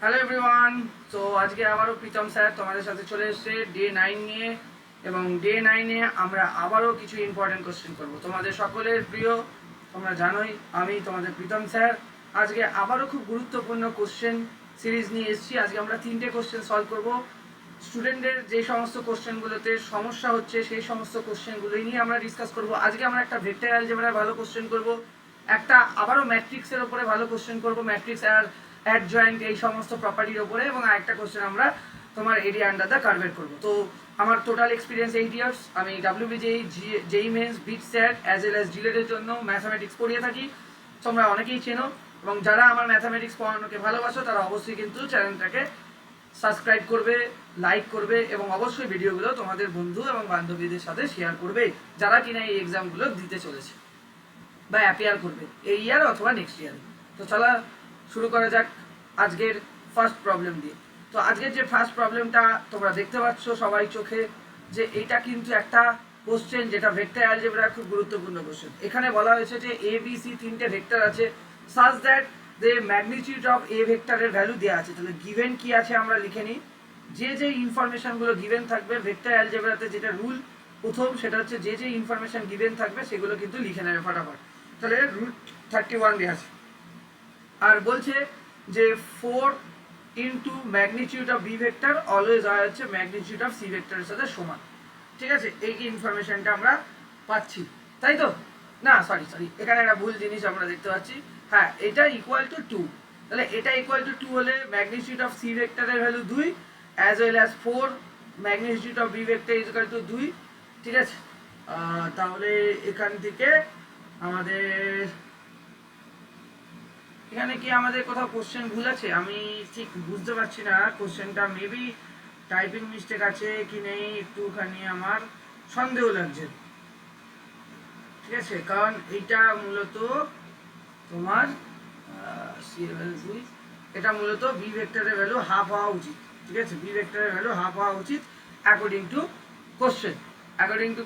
Hello everyone. তো আজকে আবারও প্রীতম স্যার তোমাদের সাথে চলে এসেছে ডে 9 নিয়ে, এবং ডে 9-এ আমরা আবারও কিছু ইম্পর্টেন্ট কোশ্চেন করব তোমাদের সকলের প্রিয়। তোমরা জানোই আমি তোমাদের প্রীতম স্যার। আজকে আবারও খুব গুরুত্বপূর্ণ কোশ্চেন সিরিজ নিয়ে এসেছি। আজকে আমরা 3টে কোশ্চেন সলভ করব। স্টুডেন্টদের যে সমস্ত কোশ্চেনগুলোতে সমস্যা হচ্ছে সেই সমস্ত কোশ্চেনগুলোই নিয়ে আমরা ডিসকাস করব। আজকে আমরা একটা ভেক্টর অ্যালজেব্রার ভালো কোশ্চেন করব, একটা আবারও ম্যাট্রিক্সের ওপরে ভালো কোশ্চেন করব, ম্যাট্রিক্স আর অ্যাডজয়েন্ট এই সমস্ত প্রপার্টির ওপরে, এবং আরেকটা কোশ্চেন আমরা তোমার এরিয়া আন্ডার দ্য কার্ভের করব। তো আমার টোটাল এক্সপিরিয়েন্স 8 ইয়ার্স। আমি WBJEE, JEE মেন্স, বিট স্যাট অ্যাজ ওয়েল অ্যাজ ডিলেটের জন্য ম্যাথামেটিক্স পড়িয়ে থাকি। তোমরা অনেকেই চেনো, এবং যারা আমার ম্যাথামেটিক্স পড়ানোকে ভালোবাসো তারা অবশ্যই কিন্তু চ্যানেলটাকে সাবস্ক্রাইব করবে, লাইক করবে, এবং অবশ্যই ভিডিওগুলো তোমাদের বন্ধু এবং বান্ধবীদের সাথে শেয়ার করবে যারা কিনা এই এক্সামগুলো দিতে চলেছে বা অ্যাপিয়ার করবে এই ইয়ার অথবা নেক্সট ইয়ারে। তো চলো শুরু করা যাক আজকের ফার্স্ট প্রবলেম দিয়ে। তো আজকের যে ফার্স্ট প্রবলেমটা তোমরা দেখতে পাচ্ছ সবাই চোখে, যে এটা কিন্তু একটা কোশ্চেন যেটা ভেক্টর অ্যালজেব্রার খুব গুরুত্বপূর্ণ কোশ্চেন। এখানে বলা হয়েছে যে ABC 3টে ভেক্টর আছে, such that the magnitude of a ভেক্টরের ভ্যালু দেওয়া আছে। তাহলে গিভেন কি আছে আমরা লিখে নিই। যে ইনফরমেশনগুলো গিভেন থাকবে ভেক্টর অ্যালজেব্রাতে, যেটা রুল প্রথম সেটা হচ্ছে যে ইনফরমেশন গিভেন থাকবে সেগুলো কিন্তু লিখে নেবে ফটাফট। তাহলে √31 দেওয়া আছে, আর বলছে যে 4 into magnitude of B vector always হয় হচ্ছে ম্যাগনিটিউড অফ সি ভেক্টরের সাথে সমান। ঠিক আছে, এই ইনফরমেশনটা আমরা পাচ্ছি, তাই তো? না সরি, এখানে একটা ভুল জিনিস আমরা দেখতে পাচ্ছি। হ্যাঁ, এটা ইকুয়াল টু 2। তাহলে এটা ইকুয়াল টু 2 হলে ম্যাগনিটিউড অফ সি ভেক্টরের value 2 as well as 4 magnitude of B vector is equal to 2। ঠিক আছে, তাহলে এখান থেকে আমাদের এখানে কি আমাদের কোথাও কোশ্চেন ভুল আছে? আমি ঠিক বুঝতে পারছি না কোশ্চেনটা, মেবি টাইপিং মিস্টেক আছে কি নেই একটুখানি আমার সন্দেহ লাগছে। ঠিক আছে, কারণ এইটা মূলত তোমার এটা মূলত বি ভেক্টরের ভ্যালু হাফ হওয়া উচিত। ঠিক আছে, বি ভেক্টরের ভ্যালু হাফ হওয়া উচিত অ্যাকর্ডিং টু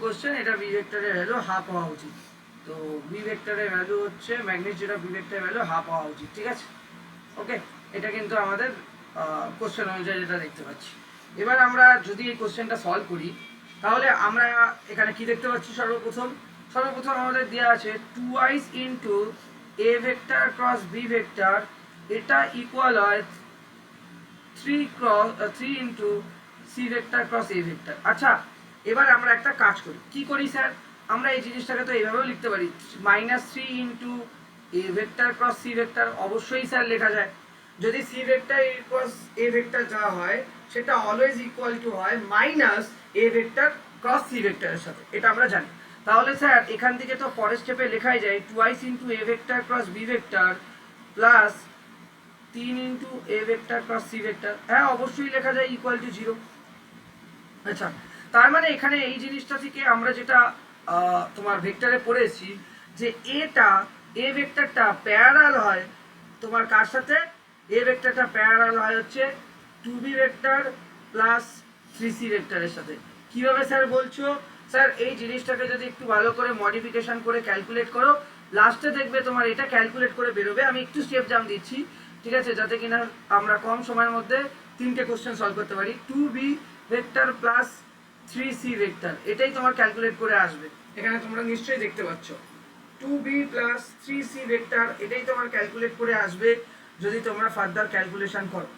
কোশ্চেন। এটা বি ভেক্টরের ভ্যালু হাফ হওয়া উচিত। তো বি ভেক্টরের ভ্যালু হচ্ছে ম্যাগনিটিউড অফ বি ভেক্টরের ভ্যালু হাফ হওয়া উচিত। ঠিক আছে, ওকে, এটা কিন্তু আমাদের কোশ্চেন অনুযায়ী যেটা দেখতে পাচ্ছি। এবার আমরা যদি এই কোশ্চেনটা সলভ করি তাহলে আমরা এখানে কি দেখতে পাচ্ছি? সর্বপ্রথম আমাদের দেওয়া আছে 2i into A vector cross B vector, এটা ইকুয়াল হয় 3 into C vector cross A vector. আচ্ছা, এবার আমরা একটা কাজ করি। কি করি স্যার? আমরা এই জিনিসটাকে তো এইভাবেও লিখতে পারি, -3 into A vector cross C vector. অবশ্যই স্যার লেখা যায়। যদি C vector cross A vector যা হয় সেটা অলওয়েজ ইকুয়াল টু হয় minus A vector cross C ভেক্টরের সাথে, এটা আমরা জানি। তাহলে স্যার এখান থেকে তো পরের স্টেপে লেখাই যায় 2 into A vector cross B vector plus 3 into A vector cross C vector. হ্যাঁ, অবশ্যই লেখা যায় ইকুয়াল টু 0। আচ্ছা, তার মানে এখানে এই জিনিসটা থেকে আমরা যেটা তোমার ভেক্টরে পড়েছি, যে এ ভেক্টরটা প্যারালাল হয় তোমার কার সাথে? এ ভেক্টরটা প্যারালাল হয় হচ্ছে 2b ভেক্টর প্লাস 3c ভেক্টরের সাথে। কিভাবে স্যার বলছো? স্যার এই জিনিসটাকে যদি একটু ভালো করে মডিফিকেশন করে ক্যালকুলেট করো, লাস্টে দেখবে তোমার এটা ক্যালকুলেট করে বেরোবে। আমি একটু স্টেপ জাম দিচ্ছি, ঠিক আছে, যাতে কিনা আমরা কম সময়ের মধ্যে 3টে কোশ্চেন সলভ করতে পারি। 2b vector plus 3c vector, এটাই তোমার ক্যালকুলেট করে আসবে। এখানে তোমরা নিশ্চয়ই দেখতে পাচ্ছ 2b প্লাস 3c ভেক্টর, এটাই তোমার ক্যালকুলেট করে আসবে যদি তোমরা ফার্দার ক্যালকুলেশন করো।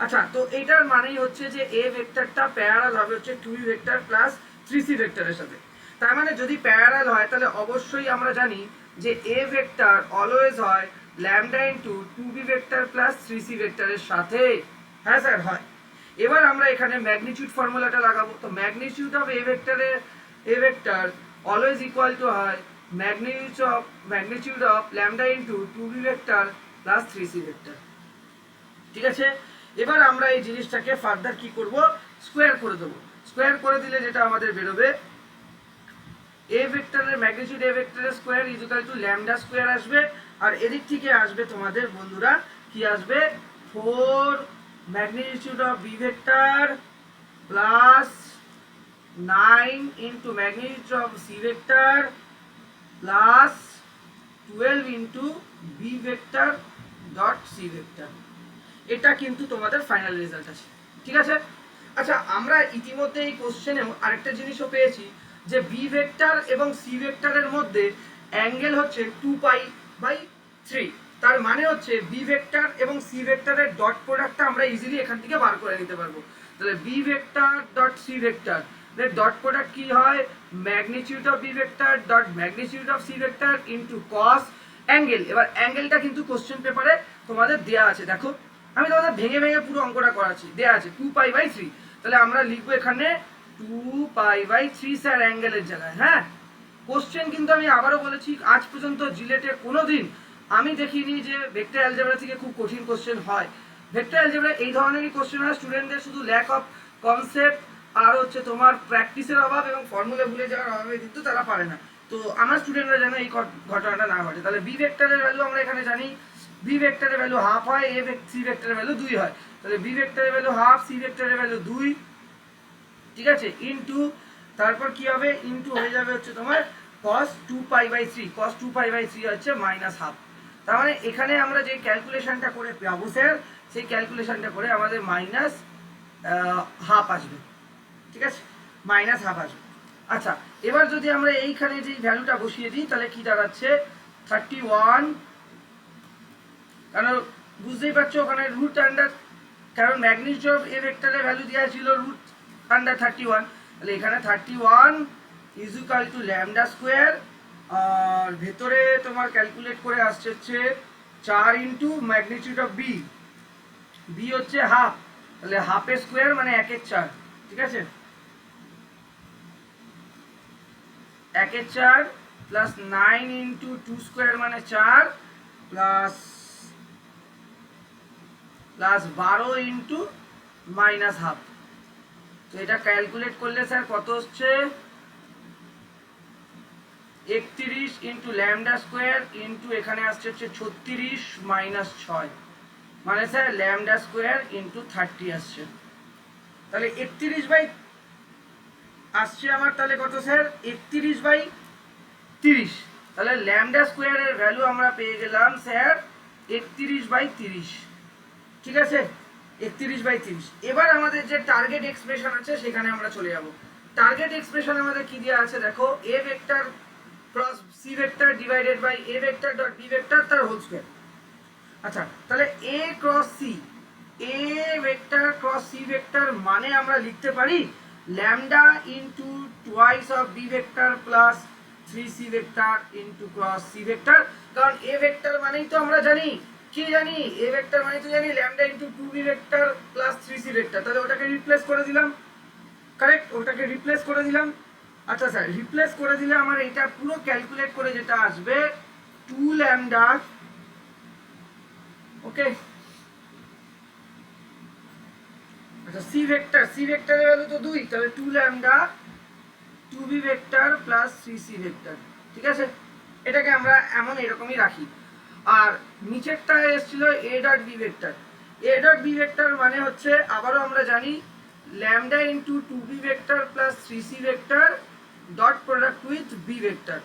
আচ্ছা, তো এইটার মানেই হচ্ছে যে এ ভেক্টরটা প্যারালাল হবে হচ্ছে 2b ভেক্টর প্লাস 3c ভেক্টরের সাথে। তার মানে যদি প্যারালাল হয় তাহলে অবশ্যই আমরা জানি যে এ ভেক্টর অলওয়েজ হয় lambda into 2b vector plus 3c ভেক্টরের সাথে। হ্যাঁ স্যার, হয়। এবার আমরা এখানে ম্যাগনিটিউড ফর্মুলাটা লাগাবো। তো magnitude of A vector always equal to হয় magnitude of lambda into 2b vector plus 3c vector. ঠিক আছে, এবার আমরা এই জিনিসটাকে ফার্দার কি করব? স্কোয়ার করে দেবো। স্কোয়ার করে দিলে যেটা আমাদের বেরোবে, এ ভেক্টরের ম্যাগনিটিউড এ ভেক্টরের square is equal to lambda square আসবে, আর এদিক থেকে আসবে তোমাদের বন্ধুরা কি আসবে? 4 magnitude of B vector plus 9 into magnitude of C vector plus 12 into B vector dot C vector. এটা কিন্তু তোমাদের ফাইনাল রেজাল্ট আছে, ঠিক আছে। আচ্ছা, আমরা ইতিমধ্যে এই কোশ্চেনেও আরেকটা জিনিসও পেয়েছি যে বি ভেক্টর এবং সি ভেক্টরের মধ্যে অ্যাঙ্গেল হচ্ছে 2π/3। তার মানে হচ্ছে বি ভেক্টর এবং সি ভেক্টরের ডট প্রোডাক্টটা আমরা ইজিলি এখান থেকে বার করে নিতে পারবো। তাহলে B vector dot C vector এর ডট প্রোডাক্ট কি হয়, magnitude of B vector dot magnitude of C vector into cos angle. এবার অ্যাঙ্গেলটা কিন্তু কোশ্চেন পেপারে তোমাদের দেয়া আছে, দেখো আমি তোমাদের ভেঙে ভেঙে পুরো অঙ্কটা করাচ্ছি, দেয়া আছে 2π/3। তাহলে আমরা লিখবো এখানে 2π/3 স্যার অ্যাঙ্গেলের জায়গায়। হ্যাঁ, কোশ্চেন কিন্তু আমি আবারও বলেছি, আজ পর্যন্ত জিলেটে কোনোদিন আমি দেখিনি যে ভেক্টর অ্যালজেব্রা থেকে খুব কঠিন কোশ্চেন হয়। ভেক্টর অ্যালজেব্রা এই ধরনেরই কোশ্চেন হয়, স্টুডেন্টদের শুধু ল্যাক অফ কনসেপ্ট আর হচ্ছে তোমার প্র্যাকটিসের অভাব এবং ফর্মুলা ভুলে যাওয়ার অভাবে কিন্তু তারা পারে না। তো আমার স্টুডেন্টরা যেন এই ঘটনাটা না ঘটে। তাহলে বি ভেক্টরের ভ্যালু আমরা এখানে জানি, বি ভেক্টরের ভ্যালু হাফ হয়, সি ভেক্টরের ভ্যালু 2 হয়। তাহলে বি ভেক্টরের ভ্যালু হাফ, সি ভেক্টরের ভ্যালু 2, ঠিক আছে, ইনটু তারপর কি হবে, ইনটু হয়ে যাবে হচ্ছে তোমার cos 2π/3, cos 2π/3 হচ্ছে -1/2। তার মানে এখানে আমরা যে ক্যালকুলেশনটা করে পাবো স্যার, সেই ক্যালকুলেশনটা করে আমাদের -1/2 আসবে, ঠিক আছে, -1/2 আসবে। আচ্ছা, এবার যদি আমরা এইখানে যে ভ্যালুটা বসিয়ে দিই তাহলে কি দাঁড়াচ্ছে 31, কারণ বুঝতেই পারছো ওখানে রুট আন্ডার, কারণ ম্যাগনিটিউড অফ এ ভেক্টরের ভ্যালু দেওয়া ছিল রুট আন্ডার 31। তাহলে এখানে 31 is equal to lambda square, আর ভেতরে তোমার ক্যালকুলেট করে আসছে হচ্ছে 4 into magnitude of B, B হচ্ছে হাফ, তাহলে হাফের স্কোয়ার মানে 1/4, ঠিক আছে, 1/4 প্লাস 9 ইন্টু 2 স্কোয়ার মানে 4 প্লাস 12 ইন্টু -1/2। তো এটা ক্যালকুলেট করলে স্যার কত হচ্ছে 31 ইন্টু ল্যামডা স্কোয়ার ইন্টু এখানে আসছে হচ্ছে 36 -6, মানে স্যার ল্যামডা স্কোয়ার ইন্টু 30 আসছে। তাহলে 31 আসছে আমার, তাহলে কত স্যার 31/30। তাহলে ল্যামডা স্কোয়ারের ভ্যালু আমরা পেয়ে গেলাম স্যার 31/30, ঠিক আছে, 31/30। এবার আমাদের যে টার্গেট এক্সপ্রেশন আছে সেখানে আমরা চলে যাব। টার্গেট এক্সপ্রেশন আমাদের কি দেওয়া আছে দেখো, A vector cross C vector divided by A vector dot B vector তার হোল স্কয়ার। আচ্ছা, তাহলে A cross C, A vector cross C vector মানে আমরা লিখতে পারি lambda into twice of B vector plus 3c vector into cross C vector. কারণ A vector মানেই তো আমরা জানি, কি জানি, এ ভেক্টর মানে তো জানি lambda into 2b vector plus 3c vector. তাহলে ওটাকে রিপ্লেস করে দিলাম, কারেক্ট, ওটাকে রিপ্লেস করে দিলাম। আচ্ছা স্যার, রিপ্লেস করে দিলে আমার এটা পুরো ক্যালকুলেট করে যেটা আসবে 2 ল্যামডা, ওকে। আচ্ছা, সি ভেক্টর, সি ভেক্টরের ভ্যালু তো 2, তাহলে 2 lambda 2b vector plus 3c vector, ঠিক আছে। এটাকে আমরা এমন এরকমই রাখি। আর নিচেরটা এসেছিল A dot B vector, A dot B vector মানে হচ্ছে আবারও আমরা জানি lambda into 2b vector plus 3c vector dot product with B vector.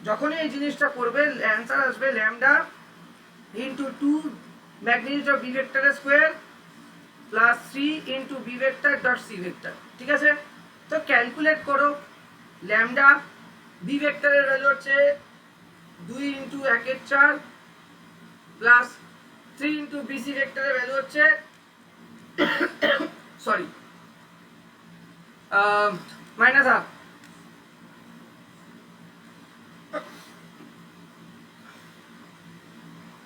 যখনই এই জিনিসটা করবে অ্যান্সার আসবে lambda into 2 magnitude of B ভেক্টরের square plus 3 into B vector dot C vector, ঠিক আছে। তো ক্যালকুলেট করো, ল্যামডা বি ভেক্টরের ভ্যালু হচ্ছে 2 ইন্টু 1/4 প্লাস 3 ইন্টু বিসি ভেক্টরের ভ্যালু হচ্ছে সরি -1/2।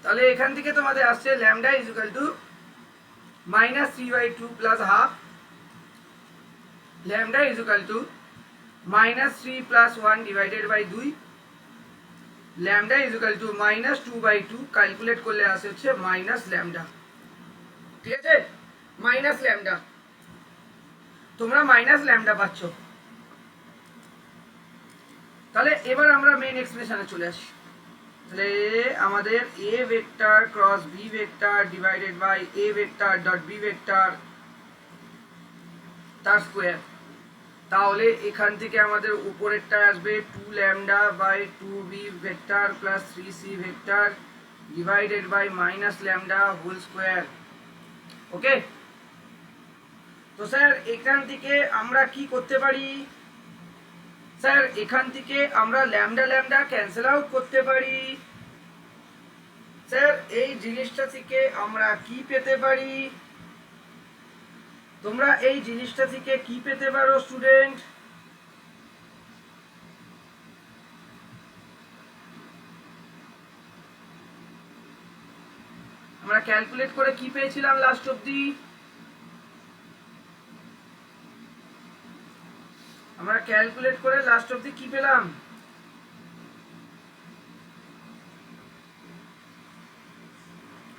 তাহলে এখান থেকে তোমাদের আসছে lambda is equal to -3/2 plus half, lambda is equal to -3 plus 1 divided by 2, lambda is equal to -2/2, calculate করলে আসে হচ্ছে মাইনাস ল্যামডা, ঠিক আছে, মাইনাস ল্যামডা। তোমরা মাইনাস ল্যামডা পাচ্ছ। তাহলে এবার আমরা মেইন এক্সপ্রেশনে চলে আসি। তাহলে আমাদের A vector cross B vector divided by A vector dot B vector তার স্কোয়ার। তাহলে এখান থেকে আমাদের উপরেরটা আসবে 2 lambda by 2b vector plus 3c vector divided by minus lambda whole square. Okay, তো স্যার এখান থেকে আমরা কি করতে পারি? স্যার এখান থেকে আমরা ল্যামডা ল্যামডা ক্যান্সেল আউট করতে পারি। স্যার এই জিনিসটা থেকে আমরা কি পেতে পারি? তোমরা এই জিনিসটা থেকে কি পেতে পারো স্টুডেন্ট? আমরা ক্যালকুলেট করে কি পেয়েছিলাম লাস্ট অবধি? আমরা ক্যালকুলেট করে লাস্ট অবধি কি পেলাম?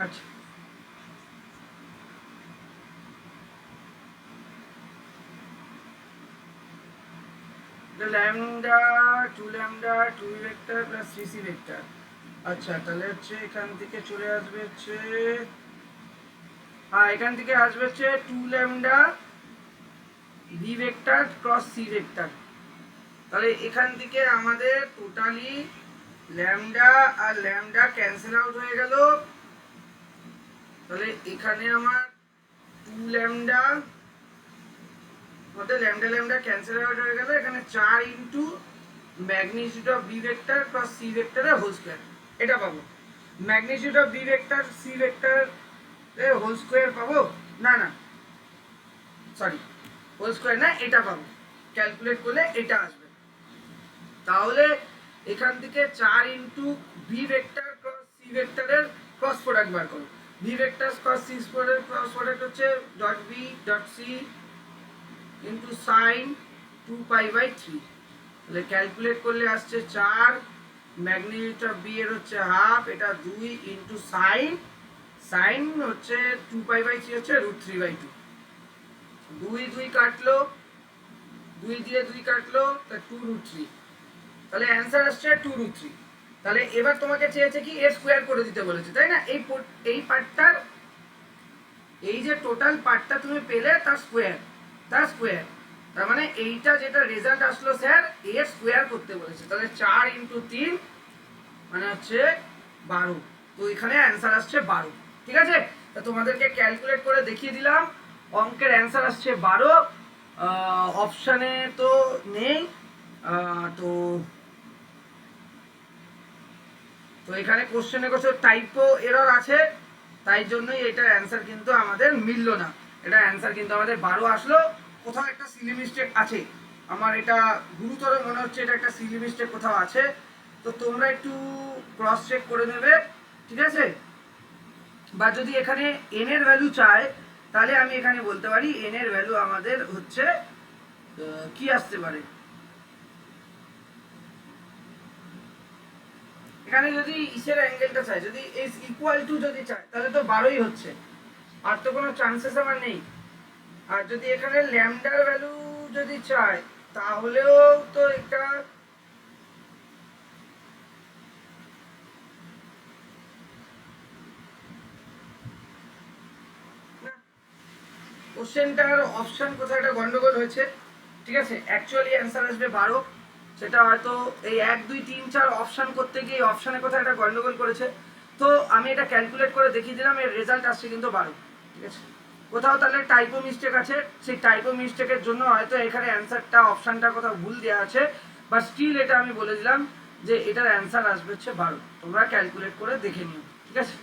আচ্ছা, lambda 2 lambda 2 vector plus 3c vector. আচ্ছা, তাহলে হচ্ছে এখান থেকে চলে আসবে হচ্ছে, হ্যাঁ এখান থেকে আসবে হচ্ছে 2 lambda b vector cross c vector. তাহলে এখান থেকে আমাদের টোটালি ল্যামডা আর ল্যামডা ক্যান্সেল আউট হয়ে গেল। তাহলে এখানে আমার 2 ল্যামডা মধ্যে ল্যামডা ল্যামডা ক্যান্সেল আউট হয়ে গেল, এখানে 4 into magnitude of B vector plus C ভেক্টরের হোল স্কয়ার, এটা পাবো। Magnitude of B vector C vector এর হোল স্কয়ার পাবো, না না সরি হোল স্কয়ার না, এটা পাবো। ক্যালকুলেট করলে এটা আসবে। তাহলে এখান থেকে 4 into B vector cross C ভেক্টরের ক্রস প্রোডাক্ট বার করো। বি ভেক্টর ক্রস সি ভেক্টরের ক্রস প্রোডাক্ট হচ্ছে dot B dot C into sine 2π/3। তাহলে ক্যালকুলেট করলে আসছে 4, ম্যাগনিটিউড অফ বি এর হচ্ছে হাফ, এটা 2 ইন্টু সাইন, সাইন হচ্ছে 2π/3 হচ্ছে √3/2। 2 2 কাটলো, 2 দিয়ে 2 কাটলো, তা 2√3। তাহলে অ্যান্সার আসছে 2√3। তাহলে এবার তোমাকে চেয়েছে কি এর স্কোয়ার করে দিতে বলেছে, তাই না? এই পার্টটার, এই যে টোটাল পার্টটা তুমি পেলে তার স্কোয়ার, তার মানে এইটা যেটা রেজাল্ট আসলো স্যার এর স্কোয়ার করতে বলেছে। তাহলে 4 ইন্টু 3 মানে হচ্ছে 12। তো এখানে অ্যান্সার আসছে 12। ঠিক আছে, তা তোমাদেরকে ক্যালকুলেট করে দেখিয়ে দিলাম। অঙ্কের অ্যান্সার আসছে 12। অপশানে তো নেই, তো তো এখানে কোশ্চেনে টাইপো এরর আছে, তাই জন্যই এটার অ্যান্সার কিন্তু আমাদের মিলল না। এটার অ্যান্সার কিন্তু আমাদের 12 আসলো। কোথাও একটা সিলি মিস্টেক আছে, আমার এটা গুরুতর মনে হচ্ছে, এটা একটা সিলি মিস্টেক কোথাও আছে। তো তোমরা একটু ক্রস চেক করে নেবে, ঠিক আছে? বা যদি এখানে এন এর ভ্যালু চায়, তাহলে আমি এখানে বলতে পারি এন এর ভ্যালু আমাদের হচ্ছে কি আসতে পারে। এখানে যদি ইসের অ্যাঙ্গেলটা চাই, যদি এস ইকুয়াল টু যদি চাই, তাহলে তো 12ই হচ্ছে, আর তো কোনো চান্সেস আমার নেই। আর যদি এখানে ল্যামডার ভ্যালু যদি চাই, তাহলেও তো এটা কোশ্চেনটার অপশন কোথাও একটা গন্ডগোল হয়েছে। ঠিক আছে, অ্যাকচুয়ালি অ্যান্সার আসবে 12, সেটা হয়তো এই 1 2 3 4 অপশন করতে গিয়ে অপশানে কোথাও একটা গন্ডগোল করেছে। তো আমি এটা ক্যালকুলেট করে দেখিয়ে দিলাম, এর রেজাল্ট আসছে কিন্তু 12। ঠিক আছে, কোথাও তাহলে টাইপো মিস্টেক আছে, সেই টাইপো মিস্টেকের জন্য হয়তো এখানে অ্যান্সারটা অপশানটা কোথাও ভুল দেওয়া আছে, বা স্টিল এটা আমি বলে দিলাম যে এটার অ্যান্সার আসবে হচ্ছে 12। তোমরা ক্যালকুলেট করে দেখে নিও, ঠিক আছে?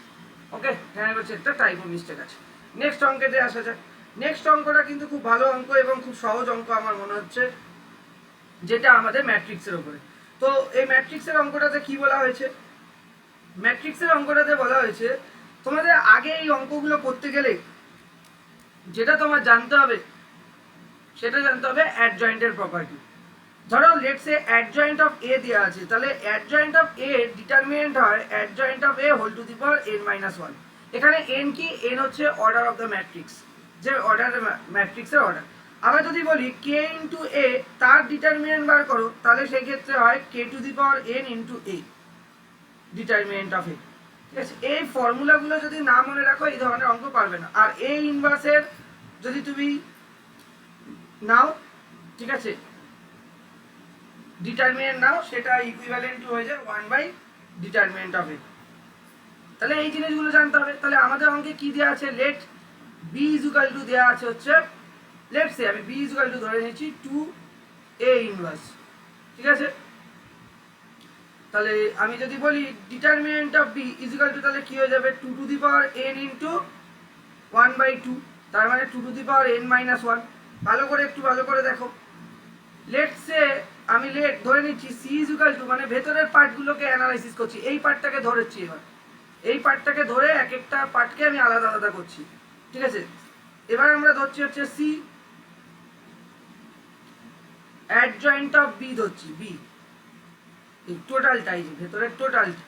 ওকে, হ্যাঁ হচ্ছে একটা টাইপো মিস্টেক আছে। নেক্সট অঙ্কেতে আসা যায়। নেক্সট অঙ্কটা কিন্তু খুব ভালো অঙ্ক এবং খুব সহজ অঙ্ক আমার মনে হচ্ছে, যেটা আমাদের ম্যাট্রিক্সের উপরে। তো এই ম্যাট্রিক্সের অঙ্কটাতে কি বলা হয়েছে? ম্যাট্রিক্সের অঙ্কটাতে বলা হয়েছে তোমাদের আগে এই অঙ্কগুলো করতে গেলে যেটা তোমার জানতে হবে, সেটা জানতে হবে অ্যাডজয়েন্টের প্রপার্টি। ধরো let's say adjoint of A দেওয়া আছে, তাহলে অ্যাডজয়েন্ট অফ এ ডিটারমিনেন্ট হয় adjoint of A whole to the power n-1। এখানে n কি? n হচ্ছে অর্ডার অফ দ্য ম্যাট্রিক্স, যে অর্ডার ম্যাট্রিক্সের অর্ডার। আবার যদি বলি k ইন্টু এ তার ডিটারমিনেন্ট বার করো, তাহলে সেই ক্ষেত্রে হয় k to the power n into A determinant of A. ঠিক আছে, এই ফর্মুলাগুলো যদি না মনে রাখো এই ধরনের অঙ্ক পারবে না। আর এ ইনভার্সের যদি তুমি নাও, ঠিক আছে, ডিটারমিনেন্ট নাও, সেটা ইকুইভ্যালেন্ট হয়ে যায় 1/ডিটারমিনেন্ট অফ এ। তাহলে এই জিনিসগুলো জানতে হবে। তাহলে আমাদের অঙ্কে কি দেওয়া আছে? Let B is equal to দেওয়া আছে হচ্ছে, লেটস সে আমি বি ইজ ইকুয়াল টু ধরে নিচ্ছি 2a ইনভার্স, ঠিক আছে। তাহলে আমি যদি বলি determinant of B is equal to, তাহলে কি হয়ে যাবে 2 to the power n into 1/2, তার মানে 2 to the power n minus 1। একটু ভালো করে দেখো, লেটস সে আমি ধরে নিচ্ছি সি ইজ ইকুয়াল টু, মানে ভেতরের পার্টগুলোকে অ্যানালাইসিস করছি, এই পার্টটাকে ধরেছি, এবার এই পার্টটাকে ধরে এক একটা পার্টকে আমি আলাদা আলাদা করছি, ঠিক আছে। এবার আমরা ধরছি হচ্ছে সি অ্যাডজয়েন্ট অফ বি, ধরছি বি, এই টোটালটাই ভেতরের টোটালটা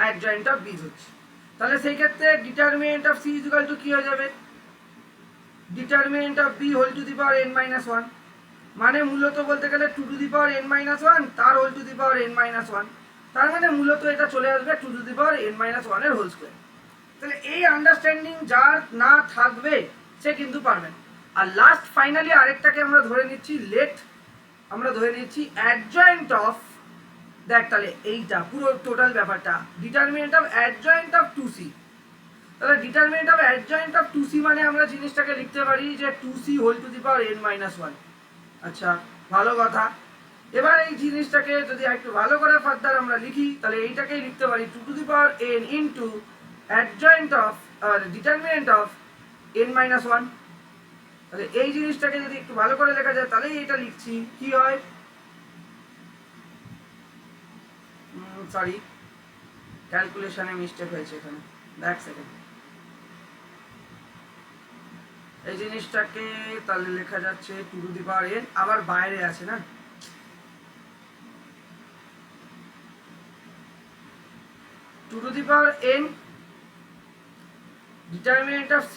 অ্যাডজয়েন্ট অফ বি ধরছি। তাহলে সেই ক্ষেত্রে determinant of C is equal to কি হয়ে যাবে, determinant of B whole to the power n minus 1, মানে মূলত বলতে গেলে 2 to the power n minus 1 তার whole to the power n minus 1, তার মানে মূলত এটা চলে আসবে 2 to the power n minus 1 এর হোল স্কয়ার। তাহলে এই আন্ডারস্ট্যান্ডিং যার না থাকবে সে কিন্তু পারবে না। আর লাস্ট ফাইনালি আরেকটাকে আমরা ধরে নিচ্ছি, আমরা ধরে নিচ্ছি অ্যাডজয়েন্ট অফ, দেখ তাহলে এইটা পুরো টোটাল ব্যাপারটা determinant of adjoint of 2c। তাহলে determinant of adjoint of 2c মানে আমরা জিনিসটাকে লিখতে পারি যে 2c whole to the power n minus 1। আচ্ছা, ভালো কথা। এবার এই জিনিসটাকে যদি একটু ভালো করে ফার্দার আমরা লিখি, তাহলে এইটাকেই লিখতে পারি 2 to the power n into adjoint of determinant of n minus 1। তাহলে এই জিনিসটাকে যদি একটু ভালো করে লেখা যায়, তাহলে এটা লিখছি কি হয়, সরি ক্যালকুলেশনে মিস্টেক হয়েছে এখানে, এক সেকেন্ড। এই জিনিসটাকে তাহলে লেখা যাচ্ছে 2 টু দি পাওয়ার n, আবার বাইরে আছে না, 2 to the power n determinant of c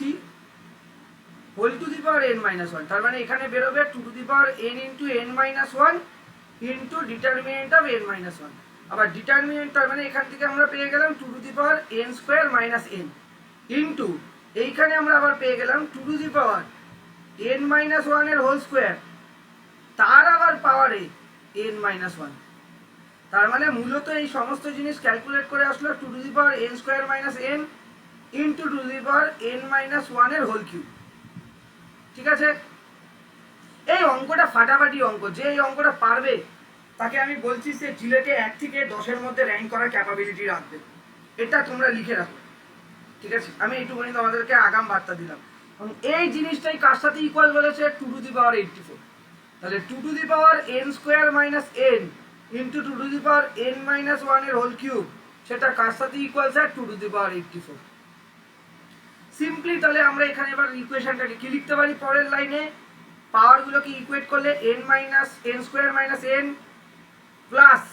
whole to the power n minus 1, তার মানে এখানে বেরোবে 2 to the power n into n minus 1 into determinant of n minus 1। আবার ডিটারমিনেন্ট, তার মানে এখান থেকে আমরা পেয়ে গেলাম 2 to the power n square minus n into এইখানে আমরা আবার পেয়ে গেলাম 2 to the power n minus 1 এর হোল স্কোয়ার, তার আবার পাওয়ারে n মাইনাস 1। তার মানে মূলত এই সমস্ত জিনিস ক্যালকুলেট করে আসলো 2 to the power n square minus n into 2 to the power n minus 1 এর হোল কিউব, ঠিক আছে। এই অঙ্কটা ফাটাফাটি অঙ্ক, যে এই অঙ্কটা পারবে তাকে আমি বলছি সে জিলেটে 1 থেকে 10-এর মধ্যে র্যাঙ্ক করার ক্যাপাবিলিটি রাখবে, এটা তোমরা লিখে রাখো, ঠিক আছে। আমি এইটুকুনি তোমাদেরকে আগাম বার্তা দিলাম। এবং এই জিনিসটাই কার সাথে ইকুয়াল বলেছে, 2 টু দি পাওয়ার 84। তাহলে 2 to the power n square minus n into 2 to the power n minus 1 এর হোল কিউব, সেটা কার সাথে equal sir, 2 to the power 84। Simply তাহলে আমরা এখানে এবার ইকুয়েশনটাকে কি লিখতে পারি, পরের লাইনে পাওয়ারগুলোকে ইকুয়েট করলে n minus n square minus n plus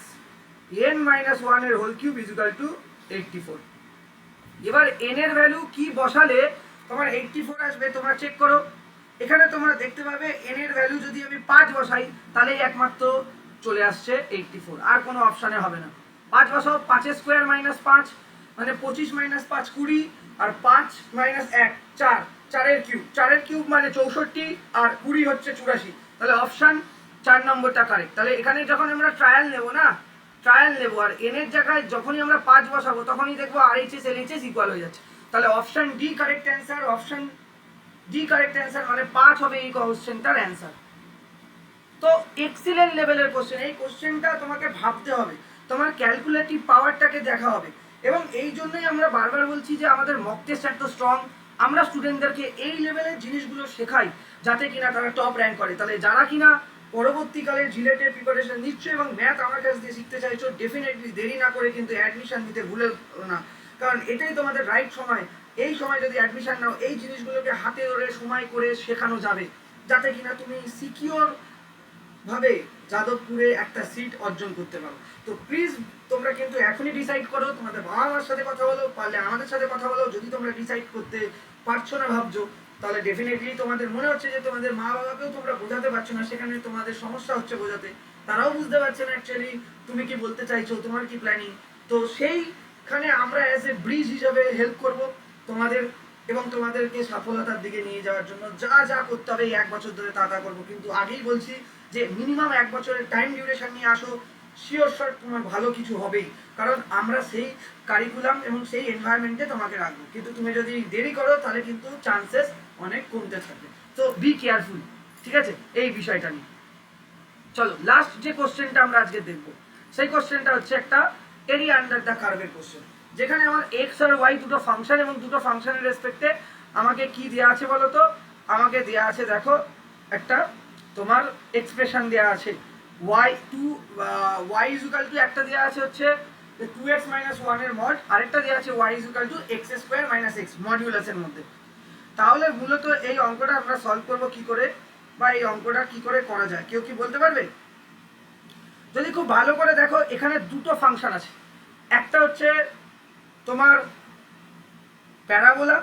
n minus 1 এর whole cube is equal to 84। এবার n এর ভ্যালু কি বসালে তোমার 84 আসবে, তোমরা চেক করো। এখানে তোমরা দেখতে পাবে n এর ভ্যালু যদি আমি 5 বসাই তাহলেই একমাত্র চলে আসছে 84, আর কোনো অপশানে হবে না। 5 বসাও, 5 স্কোয়ার মাইনাস 5 মানে 25 মাইনাস 5 20, আর 5 মাইনাস 1 4, 4 এর কিউব মানে 64, আর 20 হচ্ছে 84। তাহলে অপশান 4 নম্বরটা কারেক্ট। তাহলে এখানে যখন আমরা ট্রায়াল নেব না, ট্রায়াল নেব আর n এর জায়গায় যখনই আমরা 5 বসাবো তখনই দেখবো RHS LHS ইকুয়াল হয়ে যাচ্ছে। তাহলে option D correct answer, option D correct answer, মানে 5 হবে এই কোশ্চেনটার অ্যান্সার। তো এক্সিলেন্ট লেভেলের কোশ্চেন, এই কোশ্চেনটা তোমাকে ভাবতে হবে, তোমার ক্যালকুলেটিভ পাওয়ারটাকে দেখা হবে। এবং এই জন্যই আমরা বারবার বলছি যে আমাদের মক টেস্ট এত স্ট্রং, আমরা স্টুডেন্টদেরকে এই লেভেলের জিনিসগুলো শেখাই যাতে কিনা তারা টপ র্যাঙ্ক করে। তাহলে যারা কিনা পরবর্তীকালে জিলেটের প্রিপারেশন নিচ্ছ এবং ম্যাথ আমার কাছ দিয়ে শিখতে চাইছো, ডেফিনেটলি দেরি না করে কিন্তু অ্যাডমিশন নিতে ভুলে না, কারণ এটাই তোমাদের রাইট সময়। এই সময় যদি অ্যাডমিশন নাও, এই জিনিসগুলোকে হাতে ধরে সময় করে শেখানো যাবে যাতে কিনা তুমি সিকিওর ভাবে যাদবপুরে একটা সিট অর্জন করতে পারো। তো প্লিজ তোমরা কিন্তু এখনই ডিসাইড করো, তোমাদের বাবা মার সাথে কথা বলো, পারলে আমাদের সাথে কথা বলো। যদি তোমরা ডিসাইড করতে পারছো না ভাবছো, তাহলে ডেফিনেটলি তোমাদের মনে হচ্ছে যে তোমাদের মা বাবাকেও তোমরা বোঝাতে পারছো না, সেখানে তোমাদের সমস্যা হচ্ছে বোঝাতে, তারাও বুঝতে পারছে না অ্যাকচুয়ালি তুমি কি বলতে চাইছো, তোমার কি প্ল্যানিং। তো সেইখানে আমরা অ্যাজ এ ব্রিজ হিসাবে হেল্প করব তোমাদের, এবং তোমাদেরকে সফলতার দিকে নিয়ে যাওয়ার জন্য যা যা করতে হবে এই 1 বছর ধরে তা করবো। কিন্তু আগেই বলছি যে মিনিমাম 1 বছরের টাইম ডিউরেশন নিয়ে আসো, শিওর শট তোমার ভালো কিছু হবেই, কারণ আমরা সেই কারিকুলাম এবং সেই এনভায়রনমেন্টে তোমাকে রাখবো। কিন্তু তুমি যদি দেরি করো তাহলে কিন্তু চান্সেস অনেক কমতে থাকবে। তো বি কেয়ারফুল, ঠিক আছে, এই বিষয়টা নিয়ে। চলো লাস্ট যে কোশ্চেনটা আমরা আজকে দেখব, সেই কোশ্চেনটা হচ্ছে একটা এরিয়া আন্ডার দ্য কার্ভের কোশ্চেন, যেখানে আমার এক্স আর ওয়াই দুটো ফাংশন এবং দুটো ফাংশনের রেসপেক্টে আমাকে কি দেওয়া আছে বলো তো? আমাকে দেওয়া আছে, দেখো, একটা তোমার এক্সপ্রেশন দেওয়া আছে y ইকুয়াল টু, একটা দেওয়া আছে হচ্ছে 2x মাইনাস 1 এর মড, আরেকটা দেওয়া আছে y equal to x square minus x মডিউলাসের মধ্যে। তাহলে মূলত এই অঙ্কটা আমরা সলভ করব কি করে, বা এই অঙ্কটা কি করে করা যায়, কেউ কি বলতে পারবে? যদি খুব ভালো করে দেখো, এখানে দুটো ফাংশন আছে, একটা হচ্ছে তোমার প্যারাবোলা,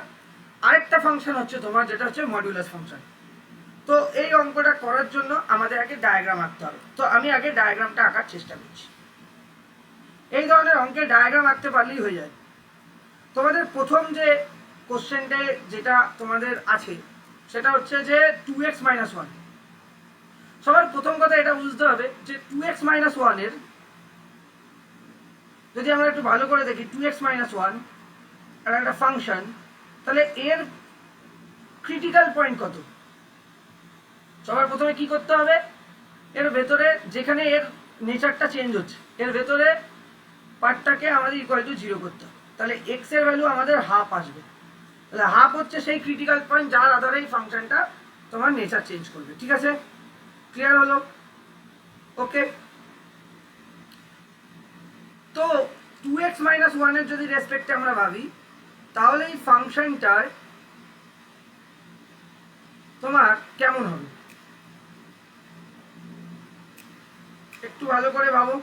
আরেকটা ফাংশন হচ্ছে তোমার যেটা হচ্ছে মডিউলাস ফাংশন। তো এই অঙ্কটা করার জন্য আমাদের আগে ডায়াগ্রাম আঁকতে হবে। তো আমি আগে ডায়াগ্রামটা আঁকার চেষ্টা করছি। এই ধরনের অঙ্কের ডায়াগ্রাম আঁকতে পারলেই হয়ে যায়। তোমাদের প্রথম যে কোশ্চেনটা যেটা তোমাদের আছে সেটা হচ্ছে যে 2x মাইনাস 1। সবার প্রথম কথা এটা বুঝতে হবে যে 2x মাইনাস 1 এর, যদি আমরা একটু ভালো করে দেখি 2x মাইনাস 1 আর একটা ফাংশন, তাহলে এর ক্রিটিক্যাল পয়েন্ট কত? সবার প্রথমে কি করতে হবে, এর ভেতরে যেখানে এর নেচারটা চেঞ্জ হচ্ছে, এর ভেতরে পার্টটাকে আমাদের ইকুয়াল টু 0 করতে হবে। তাহলে এক্স এর ভ্যালু আমাদের হাফ আসবে। তাহলে হাফ হচ্ছে সেই ক্রিটিক্যাল পয়েন্ট যার আধারে এই ফাংশনটা তোমার নেচার চেঞ্জ করবে। ঠিক আছে, ক্লিয়ার হলো? ওকে। তো 2x মাইনাস 1 এর যদি রেসপেক্টে আমরা ভাবি, তাহলে এই ফাংশনটার তোমার কেমন হবে একটু ভালো করে ভাবো।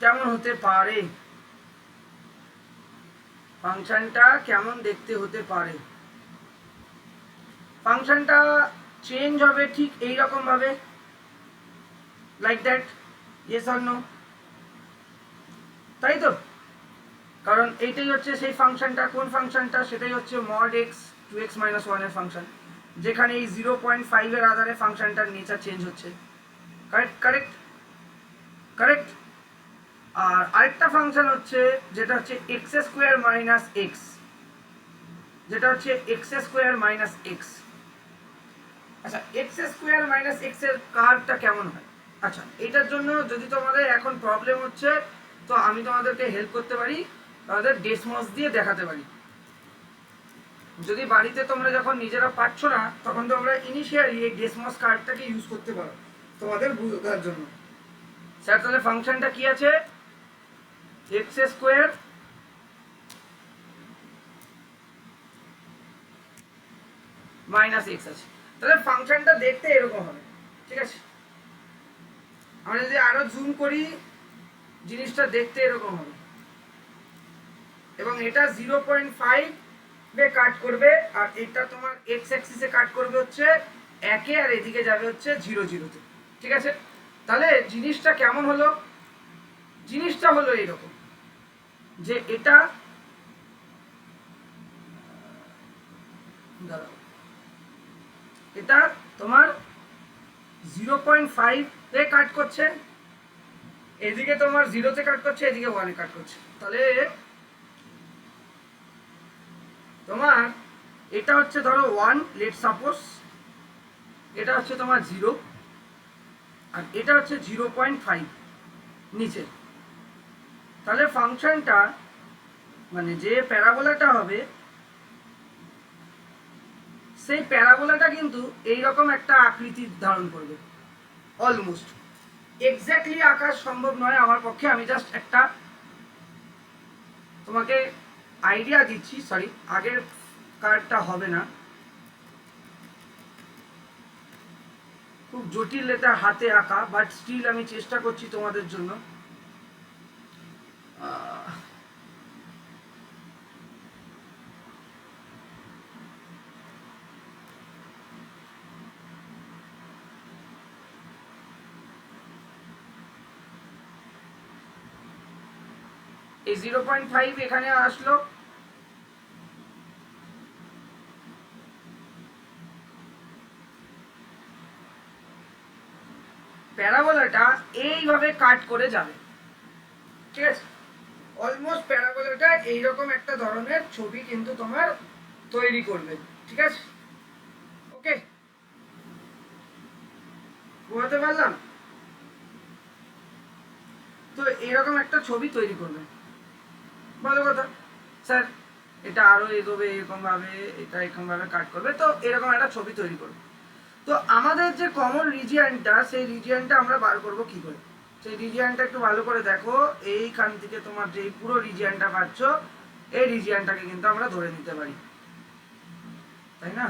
কেমন হতে পারে ফাংশনটা, কেমন দেখতে হতে পারে? ফাংশনটা চেঞ্জ হবে ঠিক এই রকম ভাবে, like that, yes or no? তাই তো, কারণ এইটাই হচ্ছে সেই ফাংশনটা। কোন ফাংশনটা? সেটাই হচ্ছে মড এক্স 2x মাইনাস 1 এর ফাংশন, যেখানে এই 0.5 এর আধারে ফাংশনটার নেচার চেঞ্জ হচ্ছে। Correct correct correct. আর আরেকটা ফাংশন হচ্ছে যেটা হচ্ছে এক্স স্কোয়ার মাইনাস এক্স, যেটা হচ্ছে এক্স স্কোয়ার মাইনাস এক্স। আচ্ছা, এক্স স্কোয়ার মাইনাস এক্স এর কার্ভটা কেমন হয়? আচ্ছা, এটার জন্য যদি তোমাদের এখন প্রবলেম হচ্ছে, তো আমি তোমাদেরকে হেল্প করতে পারি, তোমাদের ডেসমস দিয়ে দেখাতে পারি। যদি বাড়িতে তোমরা যখন নিজেরা পাচ্ছ না, তখন তোমরা ইনিশিয়ালি এই ডেসমস কার্ভটাকে ইউজ করতে পারো তোমাদের বোঝার জন্য। স্যার, তাহলে ফাংশনটা কি আছে? এক্স স্কোয়ার মাইনাস এক্স আছে। তাহলে ফাংশনটা দেখতে এরকম হবে। ঠিক আছে, আমরা যদি আরো জুম করি, জিনিসটা দেখতে এরকম হবে, এবং এটা 0.5 এ কাট করবে, আর এটা তোমার এক্স অ্যাক্সিসে কাট করবে হচ্ছে 1 এ, আর এদিকে যাবে হচ্ছে 0 0 তে। ঠিক আছে, তাহলে জিনিসটা কেমন হলো? জিনিসটা হলো এইরকম যে এটা, দাঁড়াও, এটা তোমার 0.5 এ কাট করছে, এদিকে তোমার 0 তে কাট করছে, এদিকে 1 এ কাট করছে। তাহলে তোমার এটা হচ্ছে ধরো 1, লেট সাপোজ, এটা হচ্ছে তোমার 0, আর এটা হচ্ছে 0.5 নিচে। তাহলে ফাংশনটা মানে যে প্যারাবোলাটা হবে, সেই প্যারাবোলাটা কিন্তু এইরকম একটা আকৃতি ধারণ করবে। অলমোস্ট এক্স্যাক্টলি আঁকা সম্ভব নয় আমার পক্ষে, আমি জাস্ট একটা তোমাকে আইডিয়া দিচ্ছি। সরি, আগের কার্ডটা হবে না, খুব জটিল এটা হাতে আঁকা, বাট স্টিল আমি চেষ্টা করছি তোমাদের জন্য। এই 0.5 এখানে আসলো, প্যারাবোলাটা এইভাবে কাট করে যাবে। ঠিক আছে, অলমোস্ট প্যারাবোলাটা এইরকম একটা ধরনের ছবি কিন্তু তোমার তৈরি করবে। ঠিক আছে, ওকে, বুঝতে পারলাম? তো এরকম একটা ছবি তৈরি করবে। ভালো কথা স্যার, এটা আরো এগোবে এরকম ভাবে, এটা এরকম ভাবে কাট করবে, তো এরকম একটা ছবি তৈরি করবে। তো আমাদের যে কমন রিজিয়নটা, সেই রিজিয়নটা আমরা বার করব কি করে? সেই রিজিয়নটা একটু ভালো করে দেখো, এইখান থেকে তোমার যে পুরো রিজিয়নটা পাচ্ছ, এই রিজিয়নটাকে কিন্তু আমরা ধরে নিতে পারি, তাই না?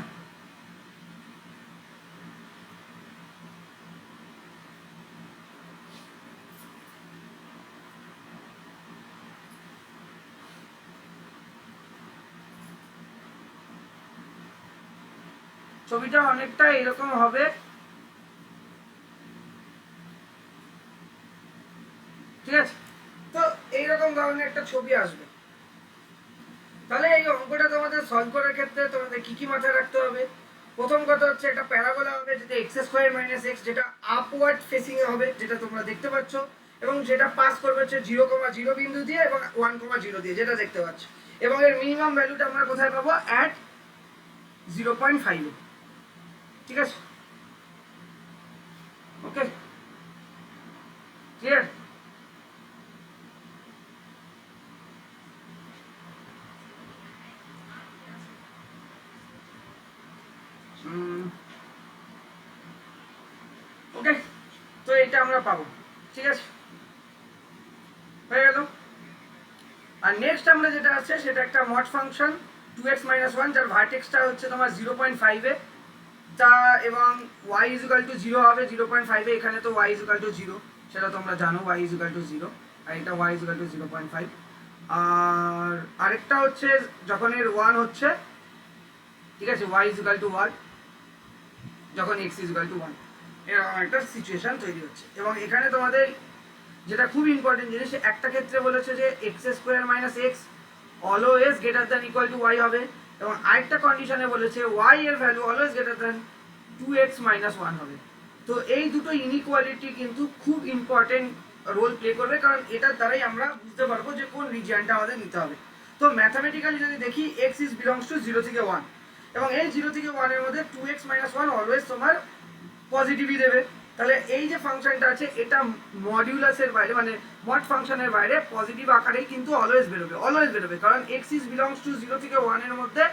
ছবিটা অনেকটা এরকম হবে। ঠিক আছে, তো এইরকম ধরনের একটা ছবি আসবে। তাহলে এই অঙ্কটা তোমাদের সলভ করার ক্ষেত্রে তোমাদের কি কি মাথায় রাখতে হবে? প্রথম কথা হচ্ছে একটা প্যারাবোলা হবে যেটা এক্স স্কোয়ার মাইনাস এক্স, যেটা আপওয়ার্ড ফেসিং এ হবে, যেটা তোমরা দেখতে পাচ্ছ, এবং সেটা পাস করবে হচ্ছে 0,0 বিন্দু দিয়ে এবং 1,0 দিয়ে, যেটা দেখতে পাচ্ছ। এবং এর মিনিমাম ভ্যালুটা আমরা কোথায় পাবো? অ্যাট 0.5 এ। ঠিক আছে, ওকে, ক্লিয়ার? ওকে, তো এটা আমরা পাবো। ঠিক আছে, হয়ে গেল। আর নেক্সট আমরা যেটা আছে সেটা একটা মড ফাংশন 2x-1, যার ভার্টেক্সটা হচ্ছে তোমার 0.5 এ, তা এবং y ইকুয়াল টু 0 হবে 0.5 এ। এখানে তো y ইকুয়াল টু 0, সেটা তোমরা জানো, y ইকুয়াল টু 0, আর এটা y ইকুয়াল টু 0.5। আর আরেকটা হচ্ছে যখন এর 1 হচ্ছে, ঠিক আছে, y ইকুয়াল টু 1, যখন x ইকুয়াল টু 1, এরকম একটা সিচুয়েশন তৈরি হচ্ছে। এবং এখানে তোমাদের যেটা খুব ইম্পর্টেন্ট জিনিস, একটা ক্ষেত্রে বলেছে যে X square minus X always greater than equal to Y হবে, এবং আরেকটা কন্ডিশনে বলেছে ওয়াই এর value always greater than 2x-1 হবে। তো এই দুটো ইনইকুয়ালিটি কিন্তু খুব ইম্পর্টেন্ট রোল প্লে করবে, কারণ এটার দ্বারাই আমরা বুঝতে পারবো যে কোন রিজিয়নটা আমাদের নিতে হবে। তো ম্যাথামেটিক্যালি যদি দেখি, এক্স ইজ বিলংস টু 0 থেকে 1, এবং এই 0 থেকে 1 এর মধ্যে 2x-1 অলওয়েজ তোমার পজিটিভই দেবে। তাহলে এই যে ফাংশনটা আছে, এটা মডিউলাসের বাইরে, মানে মড ফাংশনের বাইরে পজিটিভ আকারেই কিন্তু অলওয়েজ বেরোবে, কারণ এক্স ইজ বিলংস টু 0 থেকে 1 এর মধ্যে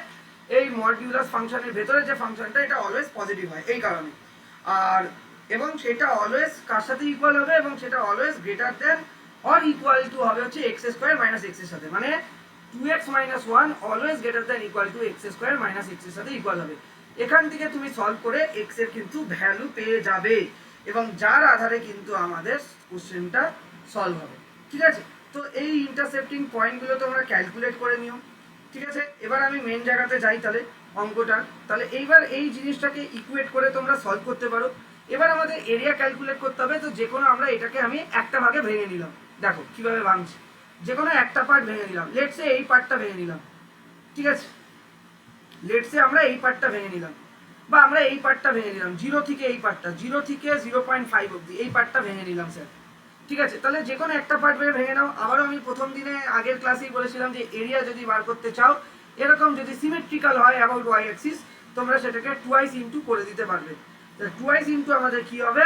এই মডিউলাস ফাংশনের ভেতরে যে ফাংশনটা, এটা অলওয়েজ পজিটিভ হয় এই কারণে। আর এবং সেটা অলওয়েজ কার সাথে ইকুয়াল হবে, এবং সেটা always greater than or equal to হবে হচ্ছে এক্স স্কোয়ার মাইনাস এক্স এর সাথে, মানে 2x-1 always greater than equal to x square minus x এর সাথে ইকুয়াল হবে। এখান থেকে তুমি সলভ করে এক্স এর কিন্তু ভ্যালু পেয়ে যাবে, এবং যার আধারে কিন্তু আমাদের কোশ্চেনটা সলভ হবে। ঠিক আছে, তো এই ইন্টারসেপ্টিং পয়েন্টগুলো তোমরা ক্যালকুলেট করে নিও। ঠিক আছে, এবার আমি মেন জায়গাতে যাই তাহলে অঙ্কটা। তাহলে এইবার এই জিনিসটাকে ইকুয়েট করে তোমরা সলভ করতে পারো। এবার আমাদের এরিয়া ক্যালকুলেট করতে হবে। তো যে কোনো আমরা এটাকে আমি একটা ভাগে ভেঙে নিলাম, দেখো কিভাবে ভাঙছি। যে কোনো একটা পার্ট ভেঙে নিলাম, লেটসে এই পার্টটা ভেঙে নিলাম। ঠিক আছে, লেটসে আমরা এই পার্টটা ভেঙে নিলাম, বা আমরা এই পার্টটা ভেঙে নিলাম, 0 থেকে এই পার্টটা, 0 থেকে 0.5 অবধি এই পার্টটা ভেঙে নিলাম স্যার। ঠিক আছে, তাহলে যে কোনো একটা পার্ট ভেঙে নাও। আবারও আমি প্রথম দিনে আগের ক্লাসেই বলেছিলাম যে এরিয়া যদি বার করতে চাও, এরকম যদি সিমেট্রিক্যাল হয় অ্যাবাউট ওয়াই অ্যাক্সিস, তোমরা সেটাকে টুয়াইস ইন্টু করে দিতে পারবে। টুয়াইস ইন্টু আমাদের কি হবে,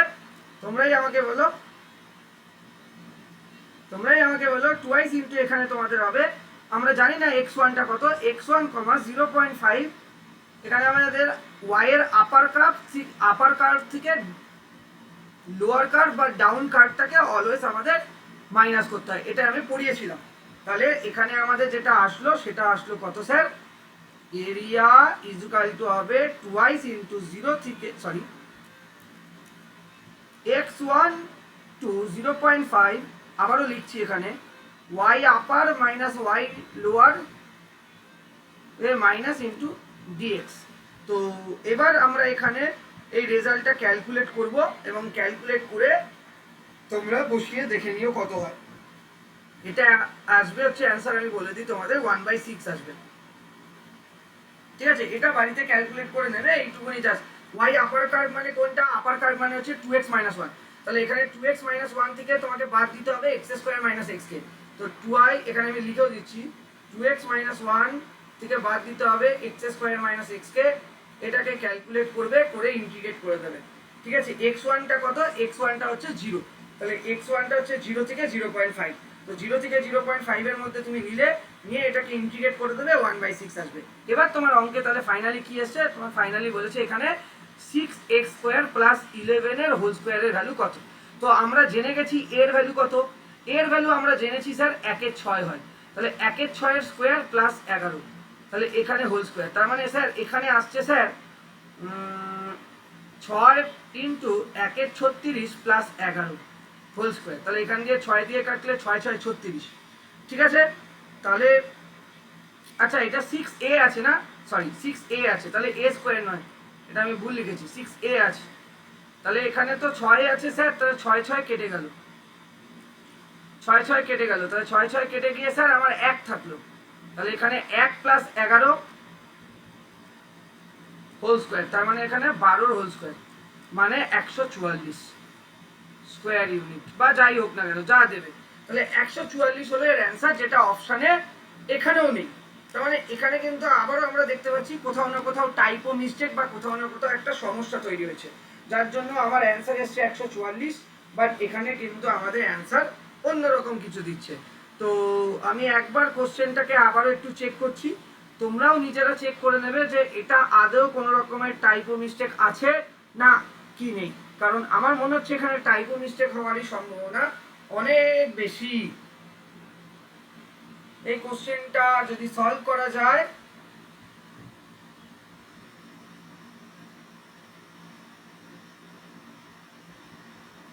তোমরাই আমাকে বলো, টুয়াইস ইন্টু এখানে তোমাদের হবে, আমরা জানি না x1টা কত, x1, 0.5, এখানে আমাদের y এর আপার কার্ভ থেকে লোয়ার কার্ভ বা ডাউন কার্ভটাকে অলওয়েজ আমাদের মাইনাস করতে হয়, এটা আমি পড়িয়েছিলাম। তাহলে এখানে আমাদের যেটা আসলো সেটা আসলো কত স্যার, এরিয়া ইকুয়াল টু হবে টুয়াইস ইন্টু 0 থেকে x1 টু 0.5, আবারও লিখছি এখানে y upper minus y lower minus into dx। তো এবার আমরা এখানে এই রেজাল্টটা ক্যালকুলেট করব, এবং ক্যালকুলেট করে তোমরা বসিয়ে দেখে নিও কত হয়। এটা আসবে হচ্ছে অ্যান্সার, আমি বলে দিই তোমাদের 1/6 আসবে। ঠিক আছে, এটা বাড়িতে ক্যালকুলেট করে নেবে, এইটুকুনি জাস্ট। y আপার কার্ভ মানে কোনটা, আপার কার্ভ মানে হচ্ছে 2x-1, তাহলে এখানে 2x মাইনাস 1 থেকে তোমাকে বাদ দিতে হবে x স্কোয়ার মাইনাস x কে। তো 2i এখানে আমি লিখেও দিচ্ছি, 2x মাইনাস 1 থেকে বাদ দিতে হবে x স্কোয়ার মাইনাস x কে। এটাকে ক্যালকুলেট করবে, করে ইন্টিগ্রেট করে দেবে। ঠিক আছে, x1 টা কত? x1 টা হচ্ছে 0। তাহলে x1 টা হচ্ছে 0 থেকে 0.5। তো 0 থেকে 0.5 এর মধ্যে তুমি নিয়ে এটাকে ইন্টিগ্রেট করে দেবে, 1/6 আসবে। এবার তোমার অঙ্কে তাহলে ফাইনালি কি এসছে? তোমার ফাইনালি বলেছে এখানে 6x স্কোয়ার প্লাস 11 এর হোল স্কোয়ারের ভ্যালু কত। তো আমরা জেনে গেছি এর ভ্যালু কত। এর ভ্যালু আমরা জেনেছি স্যার 1/6 হয়। তাহলে 1/6 এর স্কোয়ার প্লাস 11, তাহলে এখানে হোল স্কোয়ার। তার মানে স্যার এখানে আসছে sir 6 into 1/36 plus 11 whole square. তাহলে এখান দিয়ে 6 দিয়ে কাটলে 6 6 36। ঠিক আছে, তাহলে আচ্ছা এটা 6a আছে না, সরি 6a আছে, তাহলে a স্কোয়ার নয়, এটা আমি ভুল লিখেছি, 6a আছে। তাহলে এখানে তো 6 আছে স্যার, তাহলে 6 6 কেটে গেল, 6 6 কেটে গেল, তাহলে 6 6 কেটে গিয়ে স্যার আমার 1 থাকলো। তাহলে এখানে 1 প্লাস 11 হোল স্কোয়ার, তার মানে এখানে 12 হোল স্কোয়ার, মানে 144 স্কোয়ার ইউনিট বা যাই হোক না কেন যা দেবে। তাহলে 144 হলো এর অ্যান্সার, যেটা অপশানে এখানেও নেই। তার মানে এখানে কিন্তু আবারও আমরা দেখতে পাচ্ছি কোথাও না কোথাও টাইপো মিস্টেক বা কোথাও না কোথাও একটা সমস্যা তৈরি হয়েছে, যার জন্য আমার অ্যান্সার এসছে 144, বাট এখানে কিন্তু আমাদের অ্যান্সার অন্যরকম কিছু দিচ্ছে। তো আমি একবার কোশ্চেনটাকে আবারও একটু চেক করছি, তোমরাও নিজেরা চেক করে নেবে যে এটা আদৌ কোনো রকমের টাইপো মিস্টেক আছে না কি নেই। কারণ আমার মনে হচ্ছে এখানে টাইপো মিস্টেক হওয়ারই সম্ভাবনা অনেক বেশি। এই কোশ্চেনটা যদি সলভ করা যায়,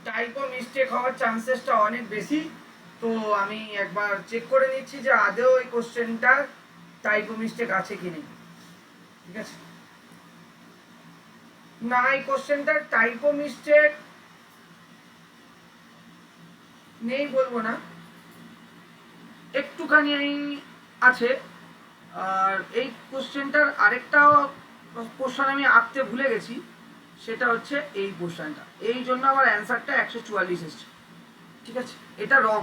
টাইপো মিস্টেক হওয়ার চান্সেসটা অনেক বেশি। তো আমি একবার চেক করে নিচ্ছি যে আদৌ এই কোশ্চেনটা টাইপো মিস্টেক আছে কি নেই। ঠিক আছে, না এই কোশ্চেনটার টাইপো মিস্টেক নেই বলবো না, একটুখানি আছে। আর এই কোশ্চেনটার আরেকটাও কোশ্চেন আমি আঁকতে ভুলে গেছি, সেটা হচ্ছে এই কোশ্চেনটা, এই জন্য আমার অ্যান্সারটা 144 এসছে। ঠিক আছে, এটা রং,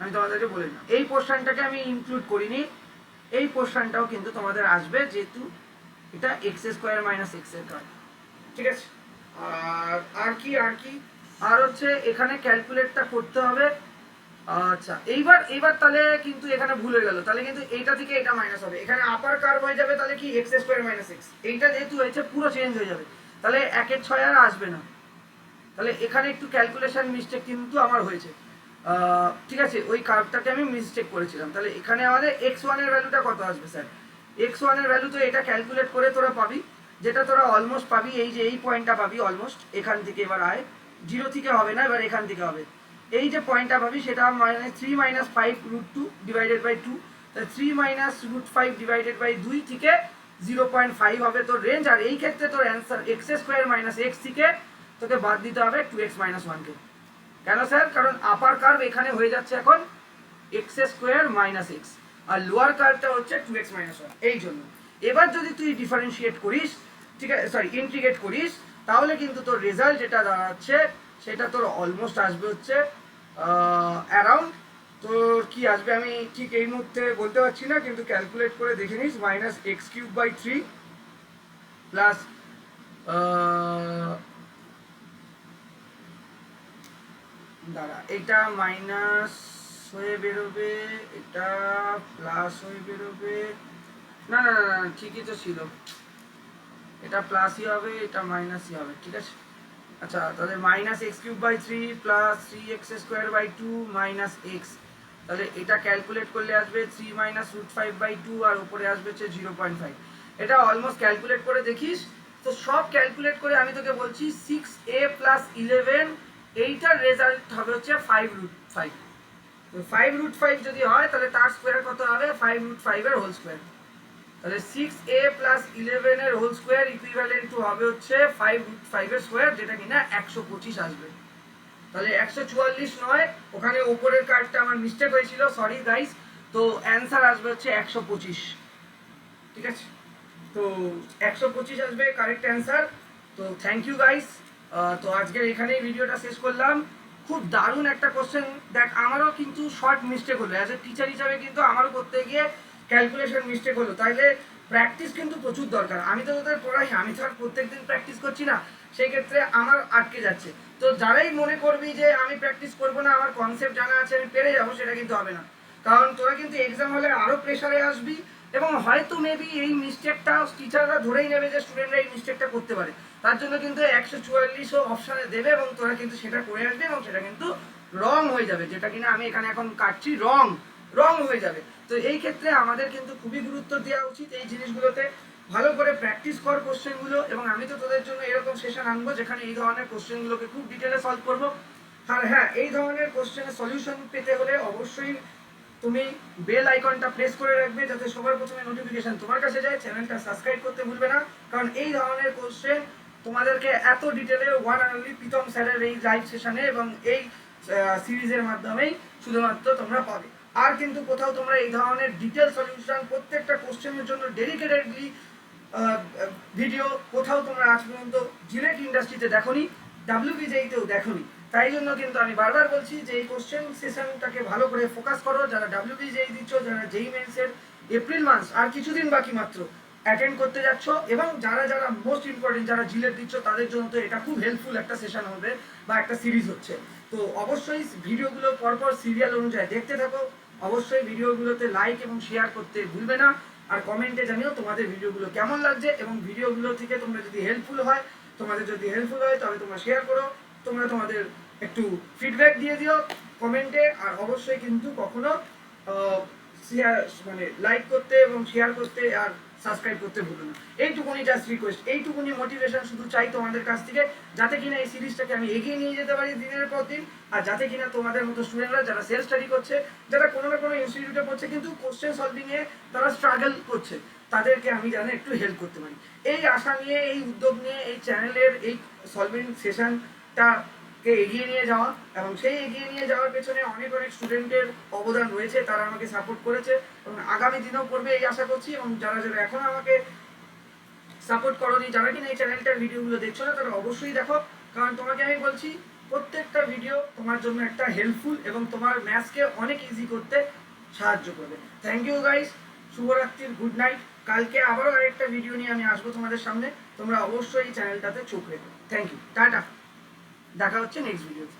আমি তোমাদেরকে বলে দিলাম। এই কোশ্চেনটাকে আমি ইনক্লুড করিনি, এই কোশ্চেনটাও কিন্তু তোমাদের আসবে, যেহেতু এটা এক্স স্কোয়ার মাইনাস এক্স এর কারণ। ঠিক আছে, আর কি আর হচ্ছে এখানে ক্যালকুলেটটা করতে হবে। আচ্ছা এইবার তাহলে কিন্তু এখানে ভুলে গেল, তাহলে কিন্তু এইটা থেকে এটা মাইনাস হবে, এখানে আপার কার্ভ হয়ে যাবে, তাহলে কি এক্স স্কোয়ার মাইনাস এক্স, এইটা যেহেতু হয়েছে পুরো চেঞ্জ হয়ে যাবে, তাহলে 1/6 আর আসবে না। তাহলে এখানে একটু ক্যালকুলেশন মিস্টেক কিন্তু আমার হয়েছে। ঠিক আছে, ওই কার্ভটাকে আমি মিস্টেক করেছিলাম। তাহলে এখানে আমাদের x1 এর ভ্যালুটা কত আসবে স্যার? x1 এর ভ্যালু তো এটা ক্যালকুলেট করে তোরা পাবি, যেটা তোরা অলমোস্ট পাবি, এই যে এই পয়েন্টটা পাবি অলমোস্ট, এখান থেকে এবার আয়, 0 থেকে হবে না, এবার এখান থেকে হবে। এই যে পয়েন্টটা পাবি সেটা মানে 3 - 5√2 ডিভাইডেড বাই 2, তাহলে 3 - √5 ডিভাইডেড বাই 2 থেকে 0.5 হবে তোর রেঞ্জ। আর এই ক্ষেত্রে তোর answer x square minus x থেকে তোকে বাদ দিতে হবে 2x - 1 কে। কেন স্যার? কারণ আপার কার্ভ এখানে হয়ে যাচ্ছে এখন এক্স স্কোয়ার মাইনাস এক্স, আর লোয়ার কার্ভটা হচ্ছে 2x - 1, এই জন্য। এবার যদি তুই ডিফারেন্সিয়েট করিস, ঠিক আছে, সরি ইন্টিগ্রেট করিস, তাহলে কিন্তু তোর রেজাল্ট যেটা দাঁড়াচ্ছে সেটা তোর অলমোস্ট আসবে হচ্ছে অ্যারাউন্ড, তোর কি আসবে আমি ঠিক এই মুহূর্তে বলতে পারছি না, কিন্তু ক্যালকুলেট করে দেখে নিস, -x³/3 প্লাস দাঁড়া, এটা মাইনাস হয়ে বেরোবে, এটা প্লাস হয়ে বেরোবে, না না না না ঠিকই তো ছিল, এটা প্লাসই হবে, এটা মাইনাসই হবে। ঠিক আছে, আচ্ছা তাহলে -x³/3 plus 3x²/2 minus x, তাহলে এটা ক্যালকুলেট করলে আসবে 3 - √5/2, আর উপরে আসবে হচ্ছে 0.5। এটা অলমোস্ট ক্যালকুলেট করে দেখিস। তো সব ক্যালকুলেট করে আমি তোকে বলছি 6a + 11, এইটার রেজাল্ট হবে হচ্ছে 5√5। তো 5√5 যদি হয় তাহলে তার স্কোয়ার কত হবে? 5√5 এর হোল স্কোয়ার। তাহলে 6a + 11 এর হোল স্কোয়ার ইকুইভ্যালেন্ট টু হবে হচ্ছে 5√5 এর স্কোয়ার, যেটা কিনা 125 আসবে। তাহলে 144 নয়, ওখানে উপরের কার্ডটা আমার মিস্টেক হয়েছিল, সরি গাইস। তো অ্যান্সার আসবে হচ্ছে 125। ঠিক আছে, তো 125 আসবে কারেক্ট অ্যান্সার। তো থ্যাংক ইউ গাইস, তো আজকের এখানেই ভিডিওটা শেষ করলাম। খুব দারুণ একটা কোশ্চেন। দেখ আমারও কিন্তু শর্ট মিস্টেক হলো, অ্যাজ এ টিচার হিসাবে কিন্তু আমারও করতে গিয়ে ক্যালকুলেশন মিস্টেক হলো। তাইলে প্র্যাকটিস কিন্তু প্রচুর দরকার। আমি তো তোদের পড়াই, আমি তো আর প্রত্যেকদিন প্র্যাকটিস করছি না, সেই ক্ষেত্রে আমার আটকে যাচ্ছে। তো যারাই মনে করবি যে আমি প্র্যাকটিস করবো না, আমার কনসেপ্ট জানা আছে, আমি পেরে যাবো, সেটা কিন্তু হবে না। কারণ তোরা কিন্তু এক্সাম হলে আরও প্রেশারে আসবি, এবং হয়তো মেবি এই মিস্টেকটা টিচাররা ধরেই নেবে যে স্টুডেন্টরা এই মিস্টেকটা করতে পারে, তার জন্য কিন্তু 144ও অপশানে দেবে এবং তোরা কিন্তু সেটা করে আসবে এবং সেটা কিন্তু রং হয়ে যাবে, যেটা কিনা আমি এখানে এখন কাটছি, রং রং হয়ে যাবে। তো এই ক্ষেত্রে আমাদের কিন্তু খুবই গুরুত্ব দেওয়া উচিত এই জিনিসগুলোতে। ভালো করে প্র্যাকটিস কর কোশ্চেনগুলো, এবং আমি তো তোদের জন্য এরকম সেশন আনবো যেখানে এই ধরনের কোশ্চেনগুলোকে খুব ডিটেলে সলভ করবো। আর হ্যাঁ, এই ধরনের কোশ্চেনের সলিউশন পেতে হলে অবশ্যই তুমি বেল আইকনটা প্রেস করে রাখবে, যাতে সবার প্রথমে নোটিফিকেশন তোমার কাছে যায়। চ্যানেলটা সাবস্ক্রাইব করতে ভুলবে না, কারণ এই ধরনের কোশ্চেন তোমাদেরকে এত ডিটেলে ওয়ান অ্যান্ড অনলি প্রীতম স্যারের এই লাইভ সেশনে এবং এই সিরিজের মাধ্যমেই শুধুমাত্র তোমরা পাবে। আর কিন্তু কোথাও তোমরা এই ধরনের ডিটেল সলিউশন প্রত্যেকটা কোশ্চেনের জন্য ডেডিকেটেডলি ভিডিও কোথাও তোমরা আজ পর্যন্ত জিলেট ইন্ডাস্ট্রিতে দেখোনি, WBJEতেও দেখোনি। তাই জন্য কিন্তু আমি বারবার বলছি যে এই কোশ্চেন সেশনটাকে ভালো করে ফোকাস করো। যারা WBJEE দিচ্ছ, যারা JEE মেন্সের এপ্রিল মাস আর কিছুদিন বাকি মাত্র অ্যাটেন্ড করতে যাচ্ছ, এবং যারা যারা মোস্ট ইম্পর্টেন্ট যারা জিলেট দিচ্ছ, তাদের জন্য তো এটা খুব হেল্পফুল একটা সেশন হবে বা একটা সিরিজ হচ্ছে। তো অবশ্যই ভিডিওগুলো পরপর সিরিয়াল অনুযায়ী দেখতে থাকো। অবশ্যই ভিডিওগুলোতে লাইক এবং শেয়ার করতে ভুলবে না, আর কমেন্টে জানিও তোমাদের ভিডিওগুলো কেমন লাগছে, এবং ভিডিওগুলো থেকে তোমরা যদি হেল্পফুল হয়, তবে তোমরা শেয়ার করো। তোমরা তোমাদের একটু ফিডব্যাক দিয়ে দিও কমেন্টে। আর অবশ্যই কিন্তু কখনো শেয়ার মানে লাইক করতে এবং শেয়ার করতে আর সাবস্ক্রাইব করতে ভুলো না। এইটুকুনি জাস্ট রিকোয়েস্ট, এইটুকুনি মোটিভেশন শুধু চাই তোমাদের কাছ থেকে, যাতে কিনা এই সিরিজটাকে আমি এগিয়ে নিয়ে যেতে পারি দিনের পর দিন। আর যাতে কিনা তোমাদের মতো স্টুডেন্টরা যারা সেলফ স্টাডি করছে, যারা কোনো না কোনো ইনস্টিটিউটে পড়ছে কিন্তু কোশ্চেন সলভিংয়ে তারা স্ট্রাগল করছে, তাদেরকে আমি যেন একটু হেল্প করতে পারি, এই আশা নিয়ে, এই উদ্যোগ নিয়ে এই চ্যানেলের এই সলভিং সেশনটাকে এগিয়ে নিয়ে যাওয়া। এবং সেই এগিয়ে নিয়ে যাওয়ার পেছনে অনেক অনেক স্টুডেন্টের অবদান রয়েছে, তারা আমাকে সাপোর্ট করেছে এবং আগামী দিনেও করবে এই আশা করছি। এবং যারা যারা এখন আমাকে সাপোর্ট করোনি, যারা কিনা এই চ্যানেলটার ভিডিওগুলো দেখছো না, তারা অবশ্যই দেখো, কারণ তোমাকে আমি বলছি প্রত্যেকটা ভিডিও তোমার জন্য একটা হেল্পফুল এবং তোমার ম্যাথসকে অনেক ইজি করতে সাহায্য করবে। থ্যাংক ইউ গাইস, শুভরাত্রির, গুড নাইট। কালকে আবারও আরেকটা ভিডিও নিয়ে আমি আসবো তোমাদের সামনে, তোমরা অবশ্যই এই চ্যানেলটাতে চোখ রেখো। থ্যাংক ইউ, টাটা, দেখা হচ্ছে নেক্সট ভিডিওতে।